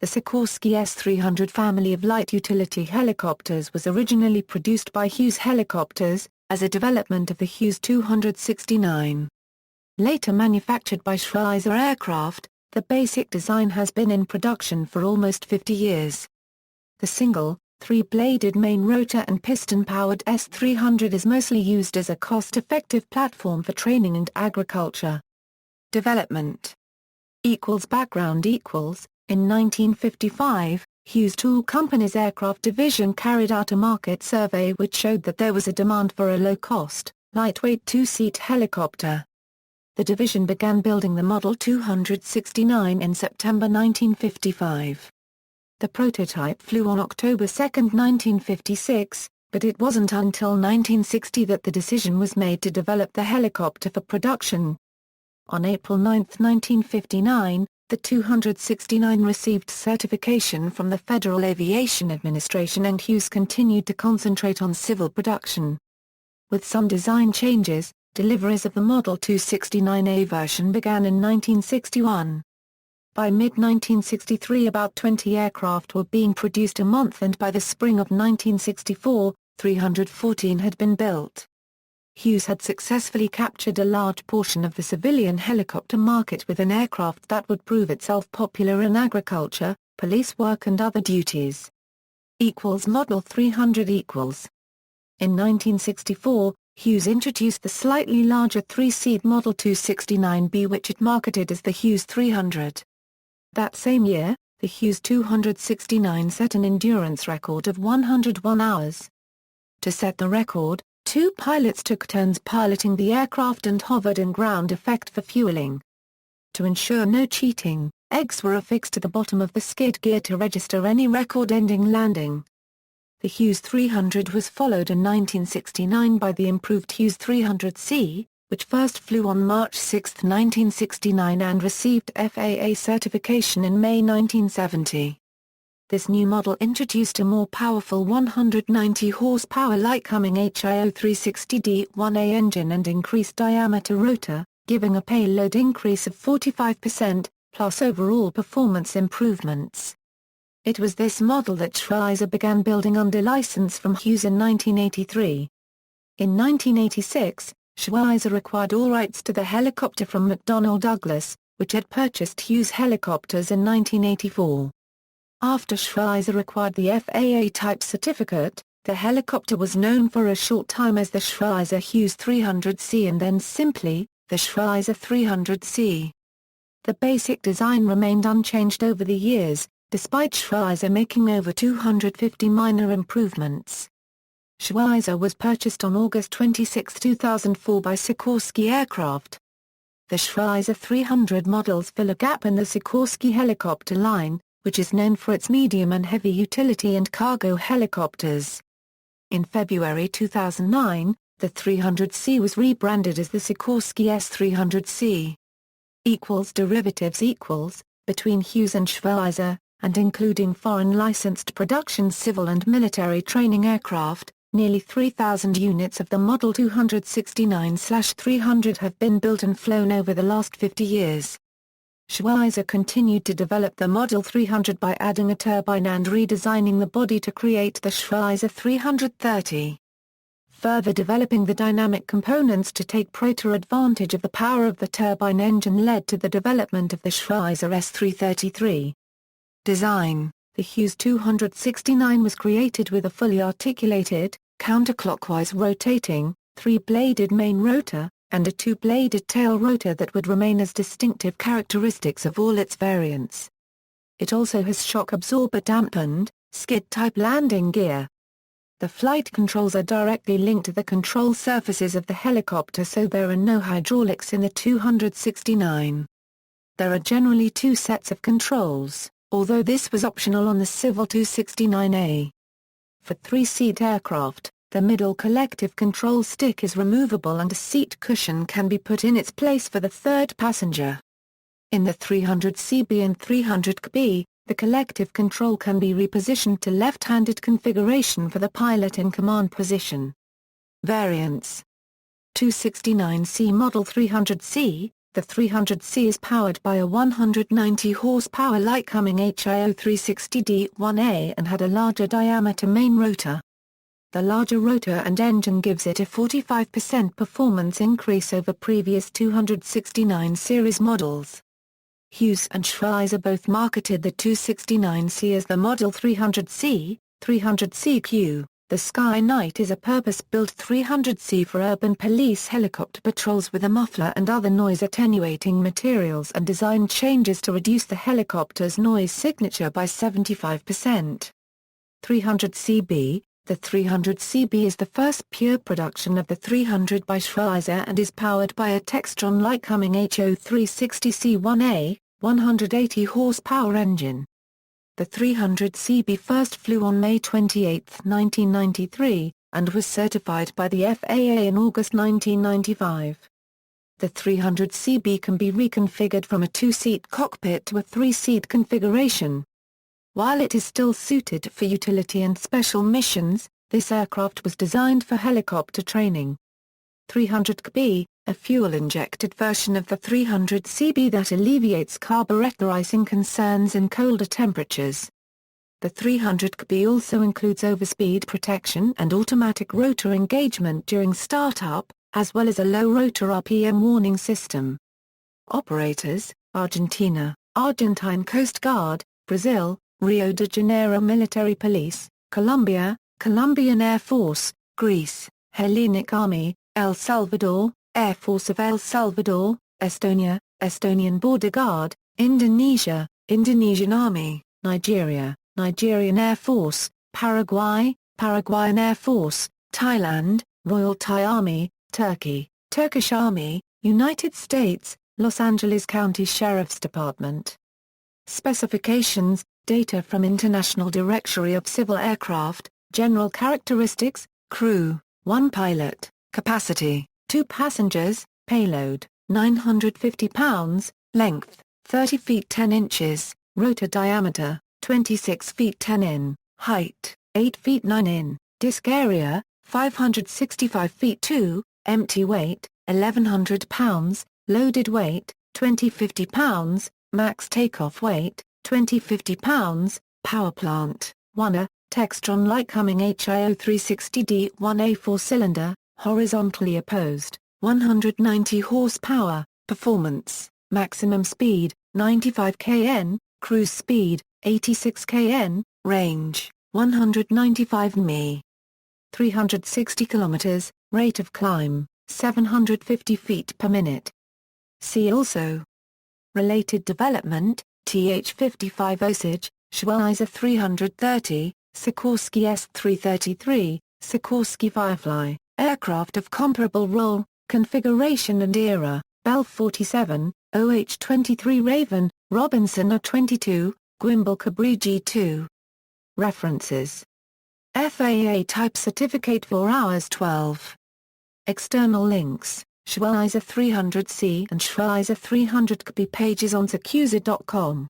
The Sikorsky S-300 family of light utility helicopters was originally produced by Hughes Helicopters, as a development of the Hughes 269. Later manufactured by Schweizer Aircraft, the basic design has been in production for almost 50 years. The single, three-bladed main rotor and piston-powered S-300 is mostly used as a cost-effective platform for training and agriculture. Development Background In 1955, Hughes Tool Company's aircraft division carried out a market survey which showed that there was a demand for a low-cost, lightweight two-seat helicopter. The division began building the Model 269 in September 1955. The prototype flew on October 2, 1956, but it wasn't until 1960 that the decision was made to develop the helicopter for production. On April 9, 1959, the 269 received certification from the Federal Aviation Administration and Hughes continued to concentrate on civil production. With some design changes, deliveries of the Model 269A version began in 1961. By mid-1963 about 20 aircraft were being produced a month and by the spring of 1964, 314 had been built. Hughes had successfully captured a large portion of the civilian helicopter market with an aircraft that would prove itself popular in agriculture, police work and other duties. Model 300 In 1964, Hughes introduced the slightly larger three-seat Model 269B which it marketed as the Hughes 300. That same year, the Hughes 269 set an endurance record of 101 hours. To set the record, two pilots took turns piloting the aircraft and hovered in ground effect for fueling. To ensure no cheating, eggs were affixed to the bottom of the skid gear to register any record-ending landing. The Hughes 300 was followed in 1969 by the improved Hughes 300C, which first flew on March 6, 1969 and received FAA certification in May 1970. This new model introduced a more powerful 190 horsepower Lycoming HIO 360D-1A engine and increased diameter rotor, giving a payload increase of 45%, plus overall performance improvements. It was this model that Schweizer began building under license from Hughes in 1983. In 1986, Schweizer acquired all rights to the helicopter from McDonnell Douglas, which had purchased Hughes Helicopters in 1984. After Schweizer acquired the FAA type certificate, the helicopter was known for a short time as the Schweizer Hughes 300C and then simply, the Schweizer 300C. The basic design remained unchanged over the years, despite Schweizer making over 250 minor improvements. Schweizer was purchased on August 26, 2004 by Sikorsky Aircraft. The Schweizer 300 models fill a gap in the Sikorsky helicopter line, which is known for its medium and heavy utility and cargo helicopters. In February 2009, the 300C was rebranded as the Sikorsky S-300C. Derivatives between Hughes and Schweizer, and including foreign licensed production civil and military training aircraft, nearly 3,000 units of the Model 269-300 have been built and flown over the last 50 years. Schweizer continued to develop the Model 300 by adding a turbine and redesigning the body to create the Schweizer 330. Further developing the dynamic components to take proper advantage of the power of the turbine engine led to the development of the Schweizer S-333. Design: the Hughes 269 was created with a fully articulated, counterclockwise rotating, three-bladed main rotor, and a two-bladed tail rotor that would remain as distinctive characteristics of all its variants. It also has shock absorber dampened, skid-type landing gear. The flight controls are directly linked to the control surfaces of the helicopter, so there are no hydraulics in the 269. There are generally two sets of controls, although this was optional on the Civil 269A. For three-seat aircraft, the middle collective control stick is removable and a seat cushion can be put in its place for the third passenger. In the 300CB and 300KB, the collective control can be repositioned to left-handed configuration for the pilot in command position. Variants: 269C Model 300C, The 300C is powered by a 190 horsepower Lycoming HIO 360D1A and had a larger diameter main rotor. The larger rotor and engine gives it a 45% performance increase over previous 269 series models. Hughes and Schweizer both marketed the 269C as the Model 300C, 300CQ. The Sky Knight is a purpose-built 300C for urban police helicopter patrols with a muffler and other noise-attenuating materials and design changes to reduce the helicopter's noise signature by 75%. 300CB. The 300CB is the first pure production of the 300 by Schweizer and is powered by a Textron Lycoming HO 360C1A, 180 horsepower engine. The 300CB first flew on May 28, 1993, and was certified by the FAA in August 1995. The 300CB can be reconfigured from a two-seat cockpit to a three-seat configuration. While it is still suited for utility and special missions, this aircraft was designed for helicopter training. 300CB, a fuel-injected version of the 300CB that alleviates carburetor icing concerns in colder temperatures. The 300CB also includes overspeed protection and automatic rotor engagement during startup, as well as a low rotor RPM warning system. Operators: Argentina, Argentine Coast Guard, Brazil, Rio de Janeiro Military Police, Colombia, Colombian Air Force, Greece, Hellenic Army, El Salvador, Air Force of El Salvador, Estonia, Estonian Border Guard, Indonesia, Indonesian Army, Nigeria, Nigerian Air Force, Paraguay, Paraguayan Air Force, Thailand, Royal Thai Army, Turkey, Turkish Army, United States, Los Angeles County Sheriff's Department. Specifications, data from International Directory of Civil Aircraft, General Characteristics, Crew, 1 pilot, Capacity, 2 passengers, Payload, 950 pounds, Length, 30 feet 10 inches, Rotor diameter, 26 feet 10 in, Height, 8 feet 9 in, Disk area, 565 feet 2, Empty weight, 1100 pounds, Loaded weight, 2050 pounds, Max takeoff weight, 2050 pounds, Power plant, 1A, Textron Lycoming HIO 360D1A 4-cylinder, horizontally opposed, 190 horsepower, performance, maximum speed, 95 kn, cruise speed, 86 kn, range, 195 mi. 360 km, rate of climb, 750 feet per minute. See also: Related development, TH-55 Osage, Schweizer 330, Sikorsky S-333, Sikorsky Firefly, aircraft of comparable role, configuration and era, Bell 47, OH-23 Raven, Robinson A-22, Guimbal Cabri G2. References: FAA Type Certificate 4 hours 12. External links: Schweizer 300C and Schweizer 300CB pages on Sikorsky.com.